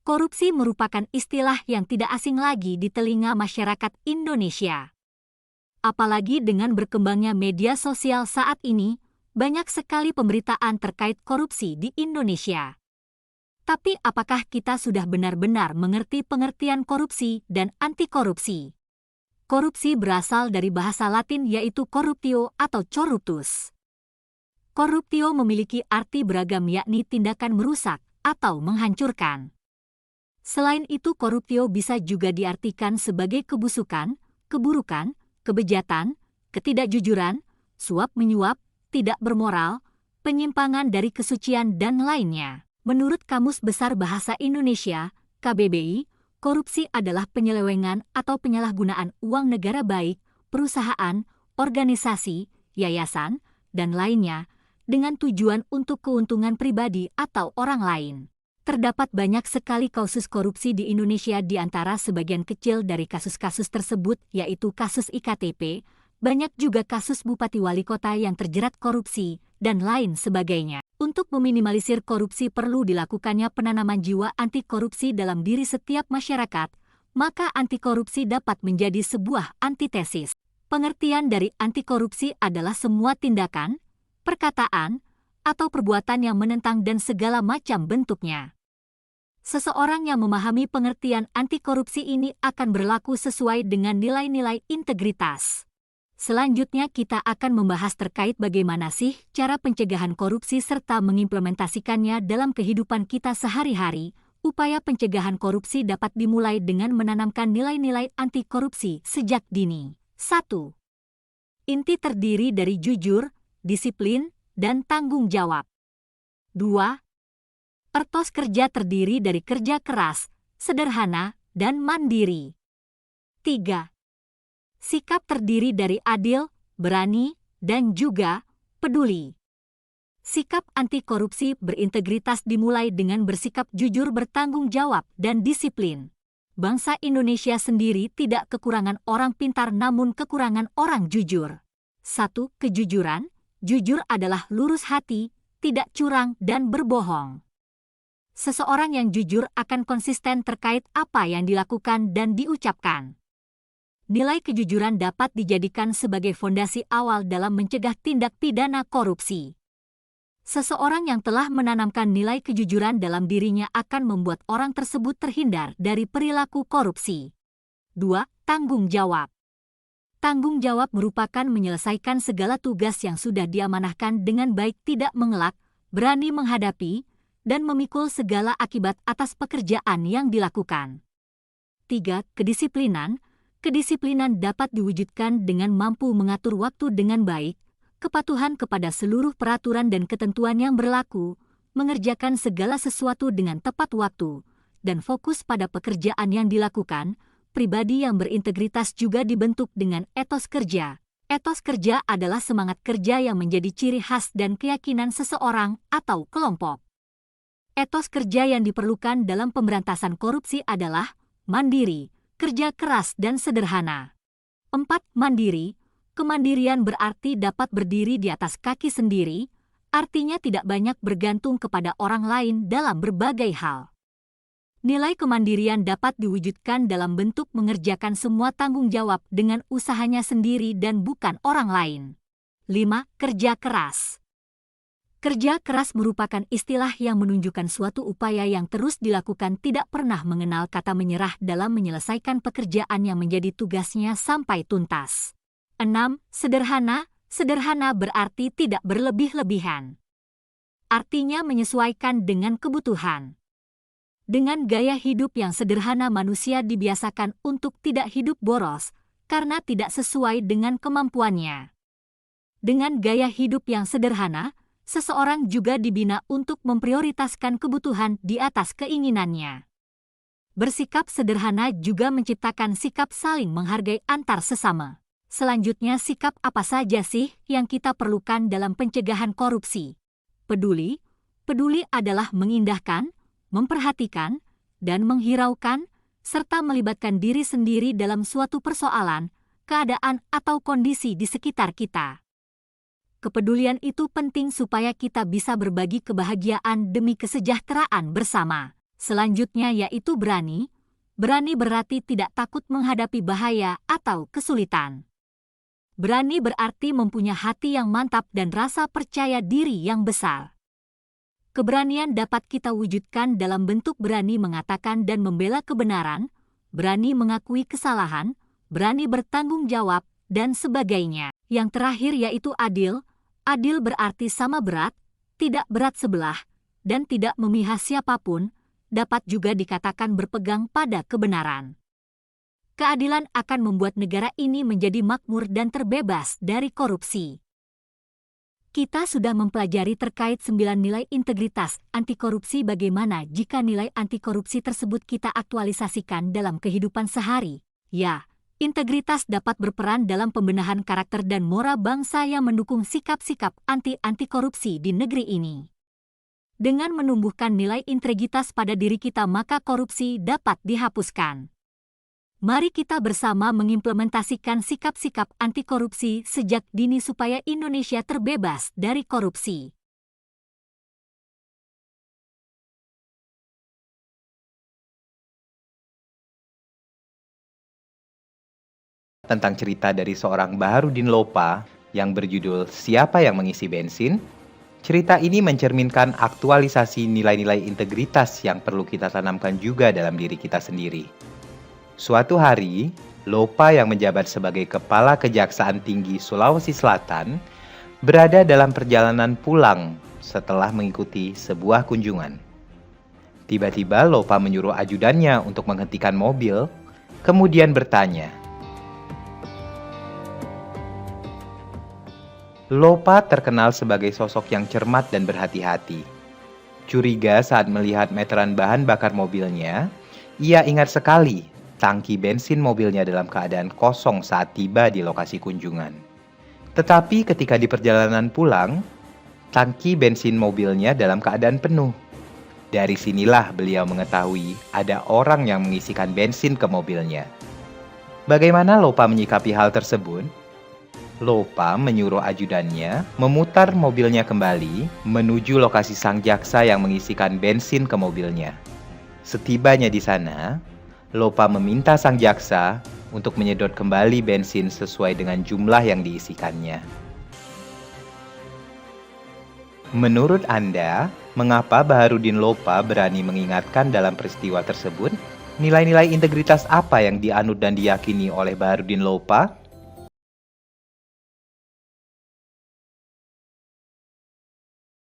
Korupsi merupakan istilah yang tidak asing lagi di telinga masyarakat Indonesia. Apalagi dengan berkembangnya media sosial saat ini, banyak sekali pemberitaan terkait korupsi di Indonesia. Tapi apakah kita sudah benar-benar mengerti pengertian korupsi dan anti korupsi? Korupsi berasal dari bahasa Latin yaitu corruptio atau corruptus. Corruptio memiliki arti beragam yakni tindakan merusak atau menghancurkan. Selain itu corruptio bisa juga diartikan sebagai kebusukan, keburukan, kebejatan, ketidakjujuran, suap-menyuap, tidak bermoral, penyimpangan dari kesucian dan lainnya. Menurut Kamus Besar Bahasa Indonesia, KBBI, korupsi adalah penyelewengan atau penyalahgunaan uang negara baik, perusahaan, organisasi, yayasan, dan lainnya, dengan tujuan untuk keuntungan pribadi atau orang lain. Terdapat banyak sekali kasus korupsi di Indonesia di antara sebagian kecil dari kasus-kasus tersebut yaitu kasus IKTP, banyak juga kasus bupati wali kota yang terjerat korupsi, dan lain sebagainya. Untuk meminimalisir korupsi perlu dilakukannya penanaman jiwa anti korupsi dalam diri setiap masyarakat, maka anti korupsi dapat menjadi sebuah antitesis. Pengertian dari anti korupsi adalah semua tindakan, perkataan, atau perbuatan yang menentang dan segala macam bentuknya. Seseorang yang memahami pengertian anti korupsi ini akan berlaku sesuai dengan nilai-nilai integritas. Selanjutnya kita akan membahas terkait bagaimana sih cara pencegahan korupsi serta mengimplementasikannya dalam kehidupan kita sehari-hari. Upaya pencegahan korupsi dapat dimulai dengan menanamkan nilai-nilai anti korupsi sejak dini. 1. Inti terdiri dari jujur, disiplin, dan tanggung jawab. 2. Etos kerja terdiri dari kerja keras, sederhana, dan mandiri. 3. Sikap terdiri dari adil, berani, dan juga peduli. Sikap anti korupsi berintegritas dimulai dengan bersikap jujur, bertanggung jawab, dan disiplin. Bangsa Indonesia sendiri tidak kekurangan orang pintar namun kekurangan orang jujur. 1. Kejujuran. Jujur adalah lurus hati, tidak curang dan berbohong. Seseorang yang jujur akan konsisten terkait apa yang dilakukan dan diucapkan. Nilai kejujuran dapat dijadikan sebagai fondasi awal dalam mencegah tindak pidana korupsi. Seseorang yang telah menanamkan nilai kejujuran dalam dirinya akan membuat orang tersebut terhindar dari perilaku korupsi. 2. Tanggung jawab. Tanggung jawab merupakan menyelesaikan segala tugas yang sudah diamanahkan dengan baik, tidak mengelak, berani menghadapi, dan memikul segala akibat atas pekerjaan yang dilakukan. 3. Kedisiplinan. Kedisiplinan dapat diwujudkan dengan mampu mengatur waktu dengan baik, kepatuhan kepada seluruh peraturan dan ketentuan yang berlaku, mengerjakan segala sesuatu dengan tepat waktu, dan fokus pada pekerjaan yang dilakukan. Pribadi yang berintegritas juga dibentuk dengan etos kerja. Etos kerja adalah semangat kerja yang menjadi ciri khas dan keyakinan seseorang atau kelompok. Etos kerja yang diperlukan dalam pemberantasan korupsi adalah mandiri, kerja keras dan sederhana. 4. Mandiri. Kemandirian berarti dapat berdiri di atas kaki sendiri, artinya tidak banyak bergantung kepada orang lain dalam berbagai hal. Nilai kemandirian dapat diwujudkan dalam bentuk mengerjakan semua tanggung jawab dengan usahanya sendiri dan bukan orang lain. 5. Kerja keras. Kerja keras merupakan istilah yang menunjukkan suatu upaya yang terus dilakukan, tidak pernah mengenal kata menyerah dalam menyelesaikan pekerjaan yang menjadi tugasnya sampai tuntas. 6. Sederhana. Sederhana berarti tidak berlebih-lebihan. Artinya menyesuaikan dengan kebutuhan. Dengan gaya hidup yang sederhana, manusia dibiasakan untuk tidak hidup boros karena tidak sesuai dengan kemampuannya. Dengan gaya hidup yang sederhana, seseorang juga dibina untuk memprioritaskan kebutuhan di atas keinginannya. Bersikap sederhana juga menciptakan sikap saling menghargai antar sesama. Selanjutnya, sikap apa saja sih yang kita perlukan dalam pencegahan korupsi? Peduli. Peduli adalah mengindahkan, memperhatikan, dan menghiraukan, serta melibatkan diri sendiri dalam suatu persoalan, keadaan, atau kondisi di sekitar kita. Kepedulian itu penting supaya kita bisa berbagi kebahagiaan demi kesejahteraan bersama. Selanjutnya yaitu berani. Berani berarti tidak takut menghadapi bahaya atau kesulitan. Berani berarti mempunyai hati yang mantap dan rasa percaya diri yang besar. Keberanian dapat kita wujudkan dalam bentuk berani mengatakan dan membela kebenaran, berani mengakui kesalahan, berani bertanggung jawab, dan sebagainya. Yang terakhir yaitu adil. Adil berarti sama berat, tidak berat sebelah, dan tidak memihak siapapun, dapat juga dikatakan berpegang pada kebenaran. Keadilan akan membuat negara ini menjadi makmur dan terbebas dari korupsi. Kita sudah mempelajari terkait 9 nilai integritas anti korupsi. Bagaimana jika nilai anti korupsi tersebut kita aktualisasikan dalam kehidupan sehari? Ya, integritas dapat berperan dalam pembenahan karakter dan moral bangsa yang mendukung sikap-sikap anti korupsi di negeri ini. Dengan menumbuhkan nilai integritas pada diri kita, maka korupsi dapat dihapuskan. Mari kita bersama mengimplementasikan sikap-sikap anti korupsi sejak dini supaya Indonesia terbebas dari korupsi. Tentang cerita dari seorang Baharudin Lopa yang berjudul Siapa yang Mengisi Bensin. Cerita ini mencerminkan aktualisasi nilai-nilai integritas yang perlu kita tanamkan juga dalam diri kita sendiri. Suatu hari, Lopa yang menjabat sebagai Kepala Kejaksaan Tinggi Sulawesi Selatan berada dalam perjalanan pulang setelah mengikuti sebuah kunjungan. Tiba-tiba Lopa menyuruh ajudannya untuk menghentikan mobil, kemudian bertanya, Lopa terkenal sebagai sosok yang cermat dan berhati-hati. Curiga saat melihat meteran bahan bakar mobilnya, ia ingat sekali tangki bensin mobilnya dalam keadaan kosong saat tiba di lokasi kunjungan. Tetapi ketika di perjalanan pulang, tangki bensin mobilnya dalam keadaan penuh. Dari sinilah beliau mengetahui ada orang yang mengisikan bensin ke mobilnya. Bagaimana Lopa menyikapi hal tersebut? Lopa menyuruh ajudannya memutar mobilnya kembali menuju lokasi sang jaksa yang mengisikan bensin ke mobilnya. Setibanya di sana, Lopa meminta sang jaksa untuk menyedot kembali bensin sesuai dengan jumlah yang diisikannya. Menurut Anda, mengapa Baharudin Lopa berani mengingatkan dalam peristiwa tersebut? Nilai-nilai integritas apa yang dianut dan diyakini oleh Baharudin Lopa?